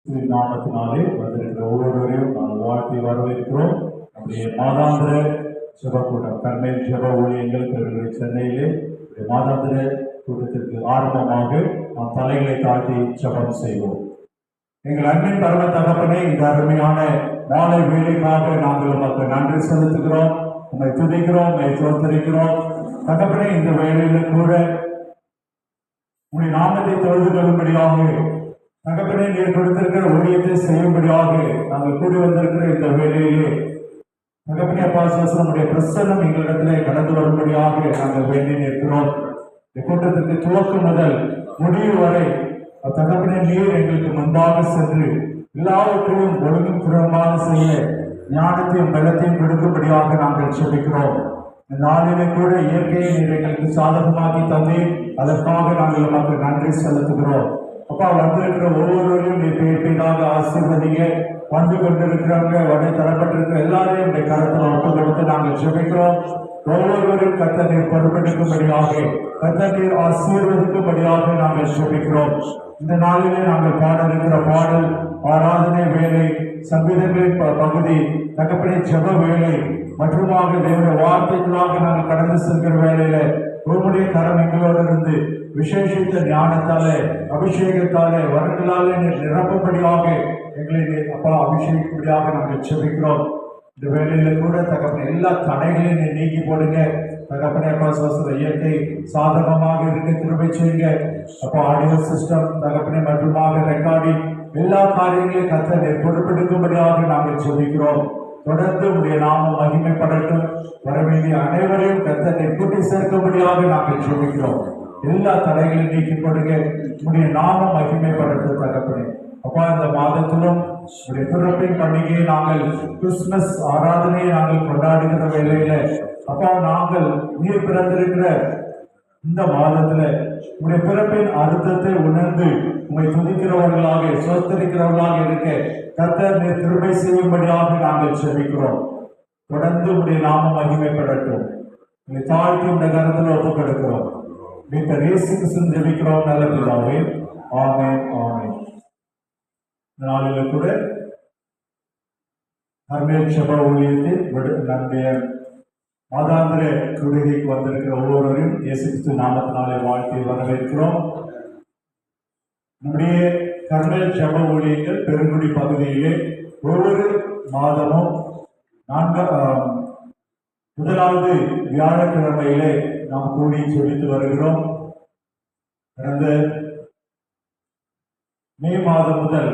நாமத்தினாலே வந்திருக்கிற ஒவ்வொருவரையும் நான் வாழ்த்தி வரவேற்கிறோம். நம்முடைய மாதாந்திர ஜெபக்கூட்டம் கர்மேல் ஜெப ஊழியங்கள் பெருங்குடி சென்னையிலே மாதாந்திர கூட்டத்திற்கு ஆரம்பமாக நாம் தலைகளை தாழ்த்தி ஜெபம் செய்வோம். எங்கள் அன்பின் பரம தகப்பனே, இந்த அருமையான மாலை வேலைக்காக நாங்கள் உமக்கு நன்றி செலுத்துகிறோம், உண்மை துதிக்கிறோம், உண்மை தோத்தரிக்கிறோம். தகப்பனே, இந்த வேலையில கூட உங்களுடைய நாமத்தை தொழுது கொள்ளும்படியாக தகப்பனே நீர் கொடுத்திருக்கிற ஊழியத்தை செய்யும்படியாக நாங்கள் கூடி வந்திருக்கிற இந்த வேலையிலே தகப்பனே நம்முடைய பிரசன்னம் எங்களிடத்திலே கடந்து வரும்படியாக நாங்கள் வேண்டி நிற்கிறோம். இந்த கூட்டத்திற்கு துவக்கம் முதல் முடிவு வரை தகப்பனே நீர் எங்களுக்கு முன்பாக சென்று எல்லாவற்றையும் ஒழுங்கும் திறமாக செய்ய ஞானத்தையும் பலத்தையும் கொடுக்கும்படியாக நாங்கள் செபிக்கிறோம். இந்த நாளிலே கூட இயற்கையை நீர் எங்களுக்கு சாதகமாக்கி தந்தி அதற்காக நாங்கள் நமக்கு நன்றி செலுத்துகிறோம். அப்பா, வந்திருக்கிற ஒவ்வொருவரையும் நீ பேட்டாக ஆசீர்வதிங்க. வந்து கொண்டிருக்கிறவங்க வடை தரப்பட்டிருக்கிற எல்லாரையும் இந்த கருத்தில் ஒப்பு கொடுத்து நாங்கள் ஜெபிக்கிறோம். ஒவ்வொருவரும் கர்த்தர் நீர் பொறுப்பெடுக்கும்படியாக கர்த்தர் நீர் ஆசீர்வதிக்கும்படியாக நாங்கள் ஜெபிக்கிறோம். இந்த நாளிலே நாங்கள் பாட இருக்கிற பாடல், ஆராதனை வேலை, சங்கீதங்களின் பகுதி, தகப்பனே ஜெப வேலை மற்றுமாக தேவனுடைய வார்த்தைகளாக நாங்கள் கடந்து செல்கிற வேலையில உங்களுடைய கரம் எங்களோடு இருந்து விசேஷித்த ஞானத்தாலே அபிஷேகத்தாலே வரங்களாலே நிரப்பும்படியாக எங்களை அப்பா அபிஷேகிக்கும்படியாக நாங்கள் செபிக்கிறோம். இந்த வேலையில கூட தகப்பனை எல்லா தடைகளையும் நீக்கி போடுங்க. தகப்பனை அப்பா சுவாச இயற்கை சாதகமாக இருக்க திரும்ப செய்யுங்க. அப்போ ஆடியோ சிஸ்டம் தகப்பனை மற்றுமாக ரெக்கார்டிங் எல்லா காரியங்களையும் கர்த்தர் பொறுப்பெடுக்கும்படியாக நாங்கள் செபிக்கிறோம். தொடர்ந்து உடைய நாமம் மகிமைப்படட்டும். வரவேண்டிய அனைவரையும் கர்த்தரை கூட்டி சேர்க்கும்படியாக நாங்கள் செபிக்கிறோம். எல்லா தடைகளையும் நீக்கி கொடுங்க. உடைய நாமம் மகிமைப்படட்டும் தகப்பனே. அப்பா, இந்த மாதத்திலும் உடைய பிறப்பின் பண்டிகையை நாங்கள் கிறிஸ்துமஸ் ஆராதனையை நாங்கள் கொண்டாடுகிற வேளையில அப்பா, நாங்கள் நீர் பிறந்திருக்கிற இந்த மாதத்துல உடைய பிறப்பின் அர்த்தத்தை உணர்ந்து உங்களை துதிக்கிறவர்களாக சோஸ்தரிக்கிறவர்களாக இருக்க கர்த்தர் நீர் கிருபை செய்யும்படியாக நாங்கள் செபிக்கிறோம். தொடர்ந்து உடைய நாமம் மகிமைப்படட்டும். உங்களை தாழ்த்தி உடைய கருத்துல ஒப்புக் கொடுக்கிறோம். மீட்டர் இயேசு கிறிஸ்துவின் ஜெபிக்கிறோம் நல்ல பிதாவே, ஆமென், ஆமென். இந்த நாளில கூட கர்மேல் ஜெப ஊழியத்தில் நம்முடைய மாதாந்திர கூடுகைக்கு வந்திருக்கிற ஒவ்வொருவரையும் இயேசு கிறிஸ்து நாமத்தினாலே வாழ்த்தி வரவேற்கிறோம். நம்முடைய கர்மேல் ஜெப ஊழியங்கள் பெருங்குடி பகுதியிலே ஒவ்வொரு மாதமும் முதலாவது வியாழக்கிழமையிலே நாம் கூடி ஜெபித்து வருகிறோம். கடந்த மே மாதம் முதல்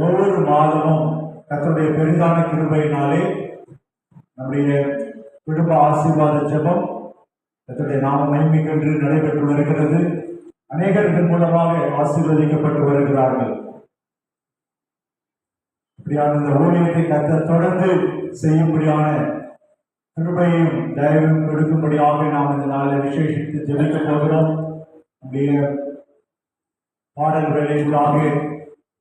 ஒவ்வொரு மாதமும் கர்த்தருடைய பெரிதான கிருபையினாலே நம்முடைய குடும்ப ஆசீர்வாத ஜெபம் கர்த்தருடைய நாம மகிமைக்கென்று நடைபெற்று வருகிறது. அநேகர்கள் மூலமாக ஆசீர்வதிக்கப்பட்டு வருகிறார்கள். இப்படியான இந்த ஊழியத்தை கர்த்தர் தொடர்ந்து செய்யும்படியான கிருபையும் தயவும் கொடுக்கும்படியாக நாம் இந்த நாளில் விசேஷித்து ஜெபிக்க போகிறோம். நம்முடைய பாடல் வேலைகளாக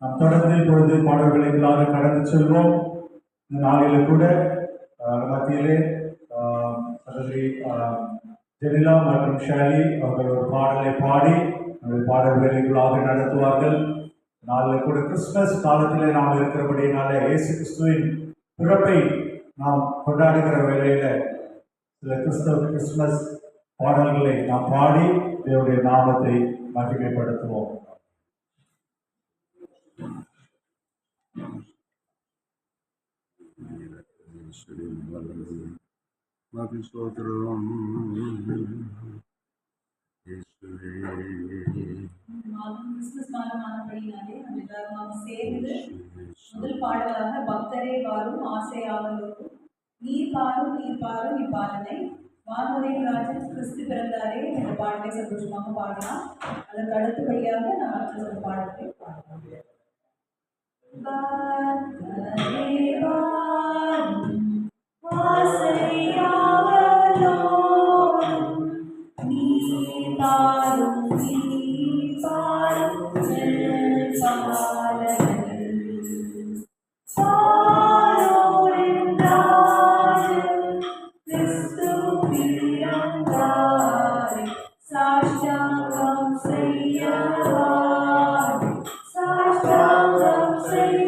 நாம் தொடர்ந்து இப்பொழுது பாடல் வேலைகளாக கடந்து செல்வோம். இந்த நாளில கூட மத்தியிலே சகோதரி ஜெனிலா மற்றும் ஷாலி அவர்கள் ஒரு பாடலை பாடி பாடல் வேலைகளாக நடத்துவார்கள். நாளில் கூட கிறிஸ்துமஸ் காலத்திலே நாம் இருக்கிறபடினால இயேசு கிறிஸ்துவின் பிறப்பை நாம் கொண்டாடுகிற வேளையில சில கிறிஸ்துமஸ் பாடல்களை நாம் பாடி தேவனுடைய நாமத்தை மகிமைப்படுத்துவோம். முதல் பாடலாக பக்தரே வாரும் ஆசையாவலோரும் நீர் பாரும் நீர் பாரும் இப்பாடலை வானோரின் ராஜன் கிறிஸ்து பிறந்தாரே இந்த பாடலை சந்தோஷமாக பாடலாம். அதற்கு அடுத்தபடியாக நாம் மற்ற சில பாடல்களை பாடலாம். Say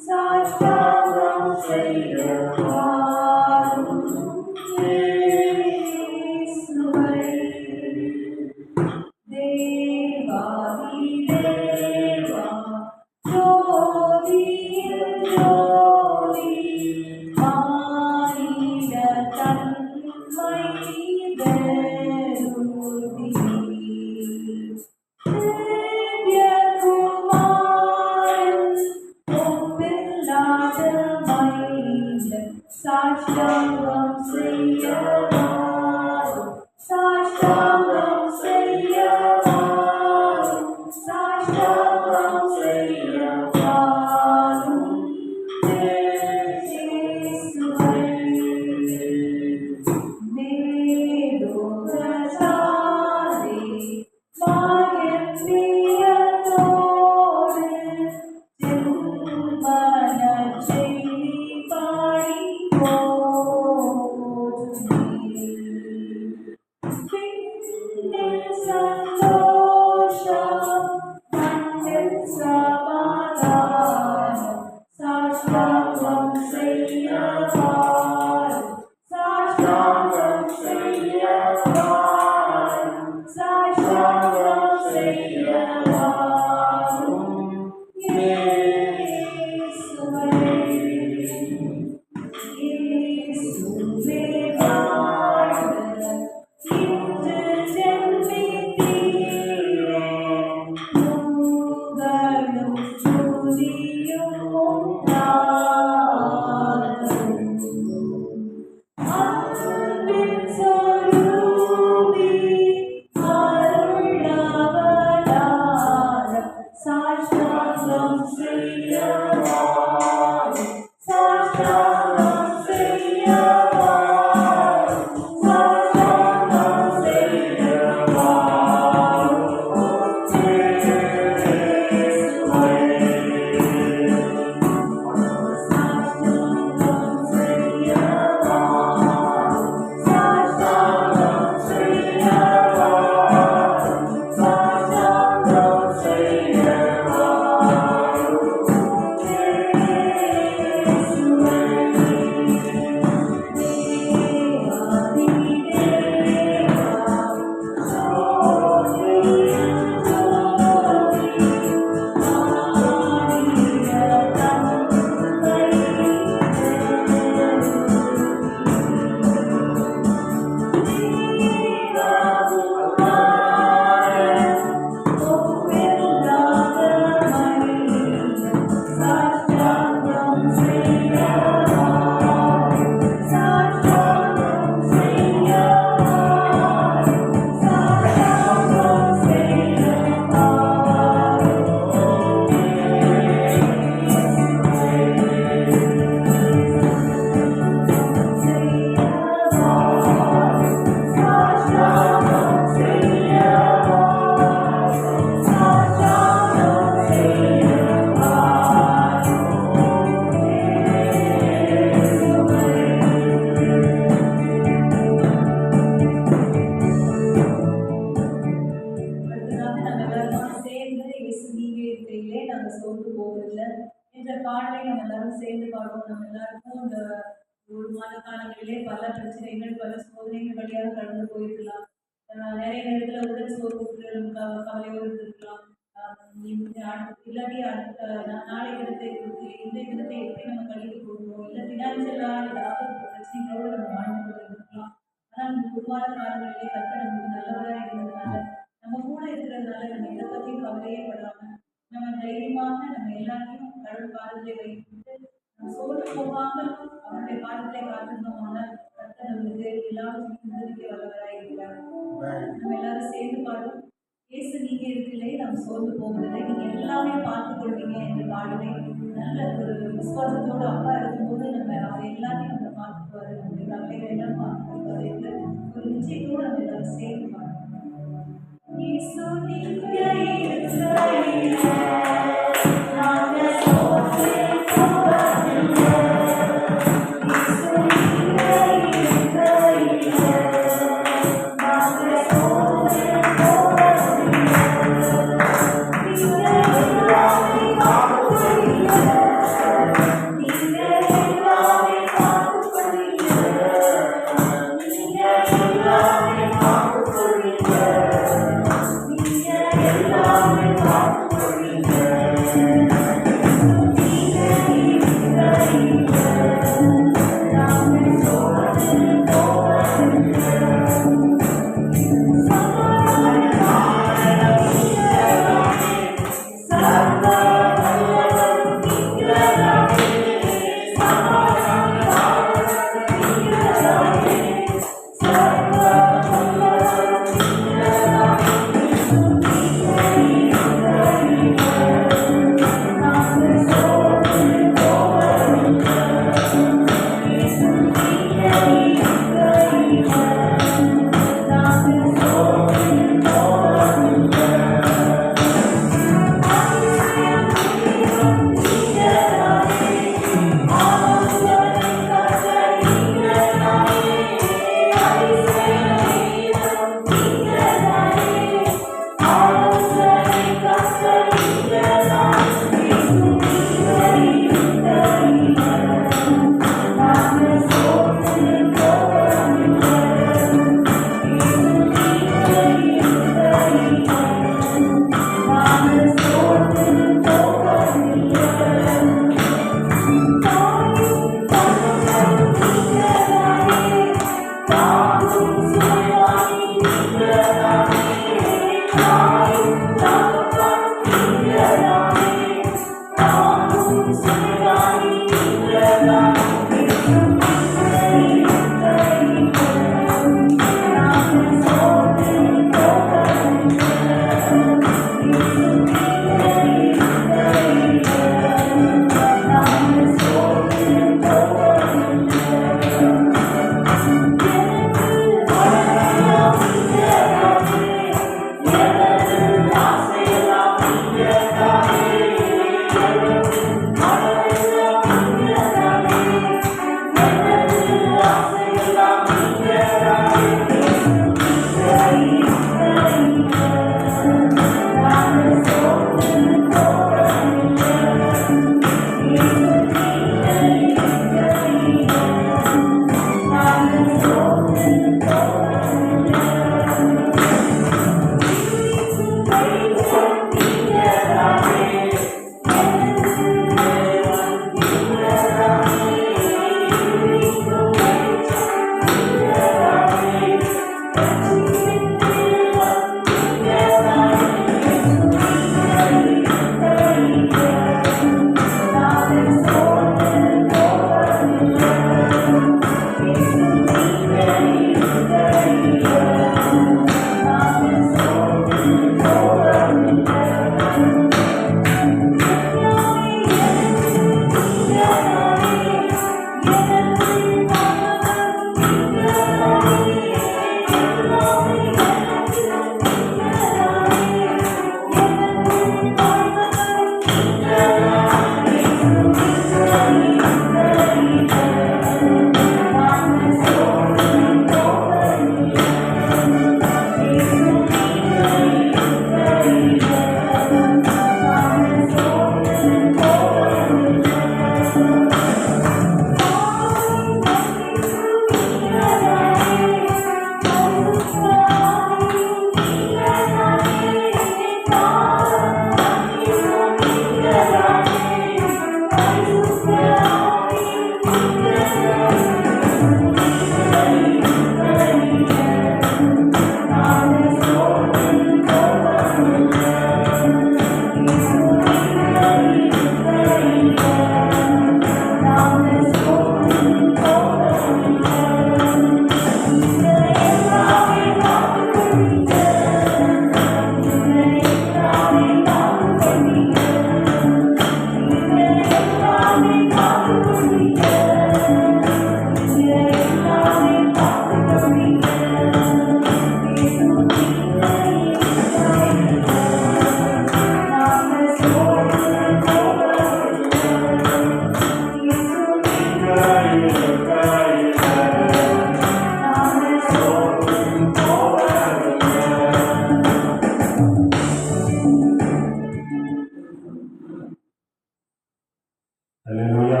அல்லேலூயா.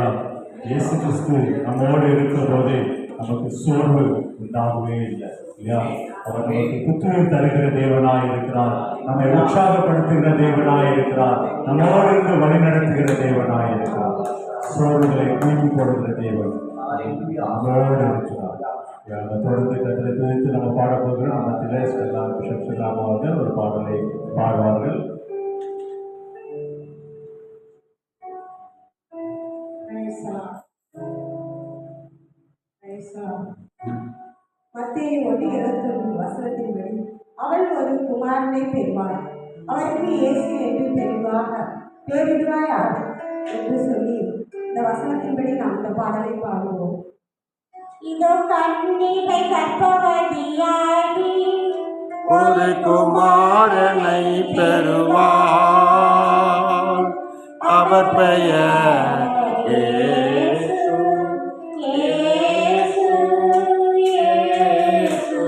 இயேசு கிறிஸ்து நம்மோடு இருக்கிற போதே நமக்கு சோர்வு உண்டாகவே இல்லை இல்லையா? அவர் நமக்கு புத்துயிர் தருகிற தேவனாய் இருக்கிறார், நம்மை உற்சாகப்படுத்துகிற தேவனாய் இருக்கிறார், நம்மோடு இருந்து வழிநடத்துகிற தேவனாய் இருக்கிறார், சோர்வுகளை தூக்கி போடுகிற தேவன் நம்மோடு இருக்கிறார். தொடர்ந்து கத்திரை துதித்து நம்ம பாட போகிறோம். நம்ம பிஷப் செல்லாம் அவர்கள் ஒரு பாடலை பாடுவார்கள். மத்தேயு 1:21 அவள் ஒரு குமாரனை பெறுவாள், அவருக்கு இயேசு என்று பெயரிடுவாயாக என்று சொல்லி இந்த வசனத்தின்படி நாம் இந்த பாடலை பாடுவோம். இதோ கன்னிகை கற்பவதியாகி ஒரு குமாரனை பெறுவார், அவர் பெயர் இயேசு. இயேசு, இயேசு.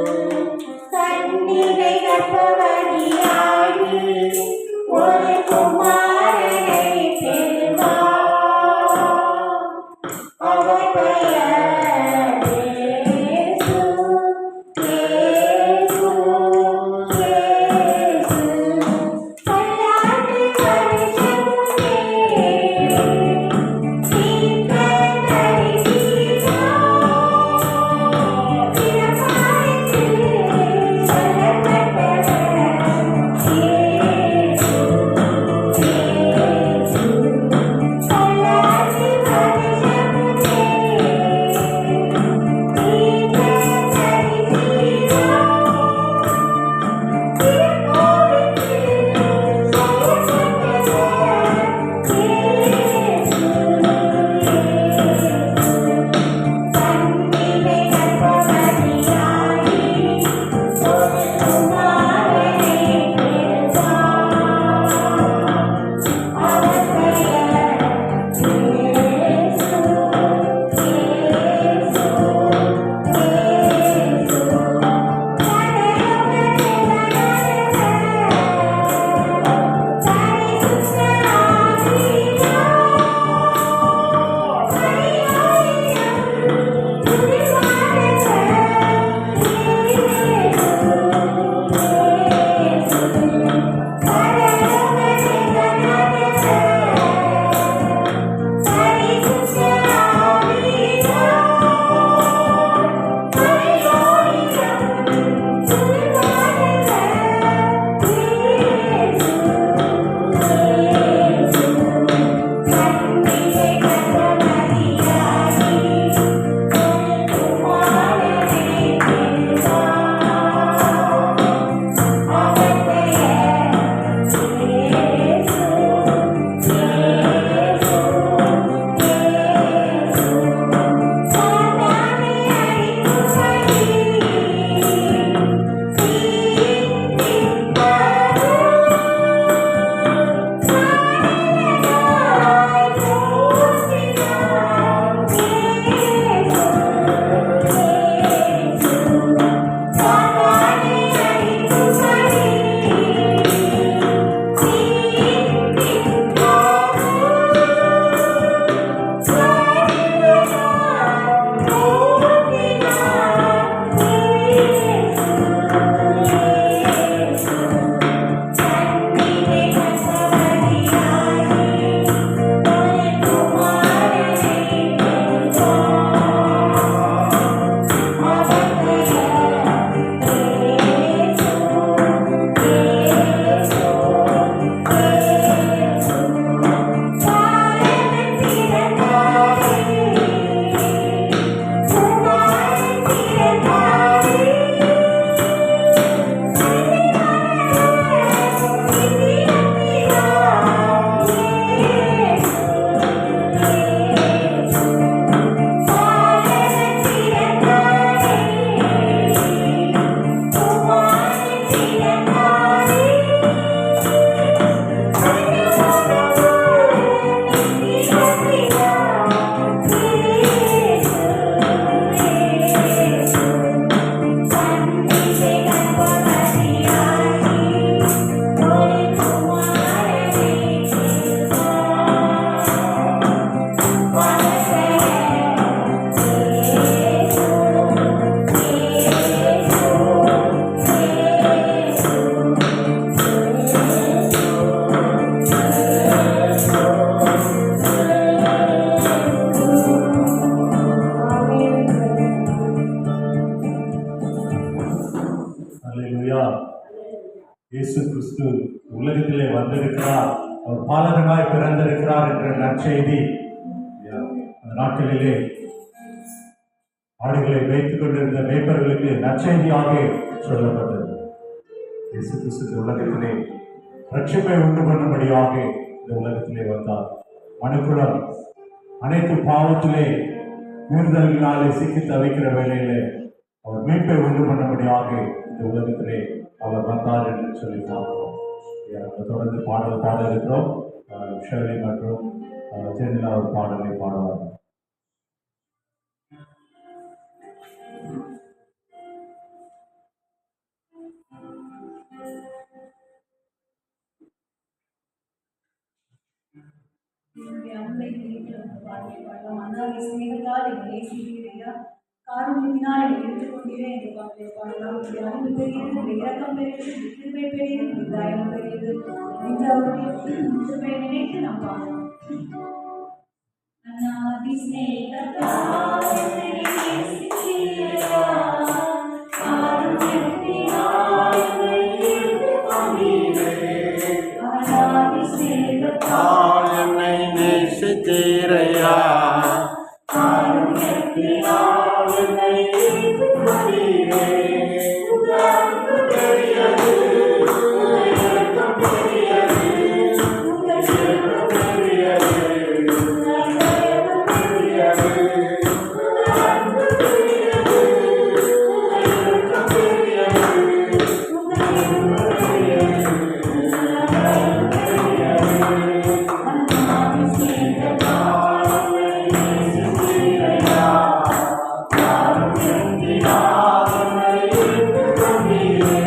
கன்னிகை கற்பவதியாகி ஒரு குமாரனை பெறுவார், அவர் பெயர் இயேசு. இயேசு, இயேசு. பல்லாண்டு வருஷமுமே பாலகனாய் பிறந்திருக்கிறார் என்ற நற்செய்தி அந்த நாட்களிலே ஆடுகளை வைத்துக் கொண்டிருந்த மேய்ப்பர்களுக்கு நற்செய்தியாக சொல்லப்பட்டது. இயேசு கிறிஸ்து உலகத்திலே ரட்சிப்பை உண்டு பண்ணும்படியாக இந்த உலகத்திலே வந்தார். மனுக்குலம் அனைத்து பாவத்திலே மீறுதல்களினாலே சிக்கி தவிக்கிற வேளையிலே அவர் மீட்பை உண்டு பண்ணும்படியாக இந்த உலகத்திலே அவர் வந்தார் என்று சொல்லி பார்க்கிறோம். தொடர்ந்து பாட இருக்கிறோம். ஷெர்லி மற்றும் ஜெனிலா ஒரு பாடலை பாடுவார்கள். என்னுடைய அன்பை பாடலை பாடலாம். அண்ணாவை சிநேகத்தால் என்னை நேசிக்கிறீரா, காரணத்தினால் என்னை எடுத்துக்கொண்டீரே என்று பாடலை பாடலாம். என்னுடைய அன்பு பெரியது, என்னுடைய இரக்கம் பெரியது, கிருபை பெரியது, என்னுடைய தயவு பெரியது என்று அவருடைய கிருபையை நினைத்து நாம் பாடலாம். அண்ணாவி சிநேகத்தால் என்னை நேசிக்கிறீரா, காரணத்தினால் என்னை எடுத்துக்கொண்டீரே, அண்ணாவி சிநேகத்தால் என்னை நேசித்தீரையா, காரணத்தினால் என்னை எடுத்துக்கொண்டீரே, உங்கள் பெரியது, உங்கள் இரக்கம் பெரியது, உங்கள் கிருபை பெரியது, உங்கள் தயவு பெரியது, உங்கள் அன்பு பெரியது, உங்கள் இரக்கம் பெரியது, உங்கள் கிருபை பெரியது, உங்கள் தயவு பெரியது. அண்ணாவி சிநேகத்தால் என்னை நேசிக்கிறீரா, காரணத்தினால் என்னை எடுத்துக்கொண்டீரே.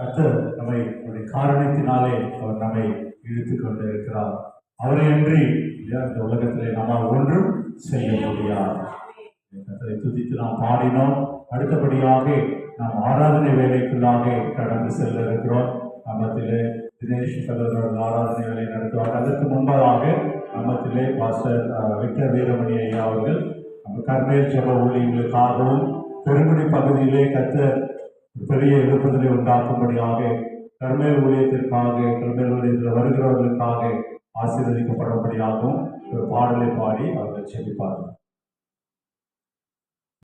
கர்த்தர் நம்மை அவருடைய காரணத்தினாலே அவர் நம்மை இழுத்து கொண்டிருக்கிறார். அவரையன்றி இந்த உலகத்திலே நம்மால் ஒன்றும் செய்ய முடியாது. கர்த்தரை துதித்து நாம் பாடினோம். அடுத்தபடியாக நாம் ஆராதனை வேலைக்குள்ளாக கடந்து செல்ல இருக்கிறோம். நம்மத்திலே தினேஷ் சகோதரர்கள் ஆராதனை வேலை நடத்துவார்கள். அதற்கு முன்பதாக நம்மத்திலே பாஸ்டர் விக்டர் வீரமணி ஐயா அவர்கள் நம்ம கர்மேல் ஜெப ஊழியர்களுக்காகவும் பெருங்குடி பகுதியிலே கர்த்தர் பெரிய எழுப்புதலை உண்டாக்கும்படியாக கர்மேல் ஊழியத்திற்காக கர்மேல் ஊழியத்தில் வருகிறவர்களுக்காக ஆசீர்வதிக்கப்படும்படியாகவும் ஒரு பாடலை பாடி அவர்கள் செபிப்பார்கள்.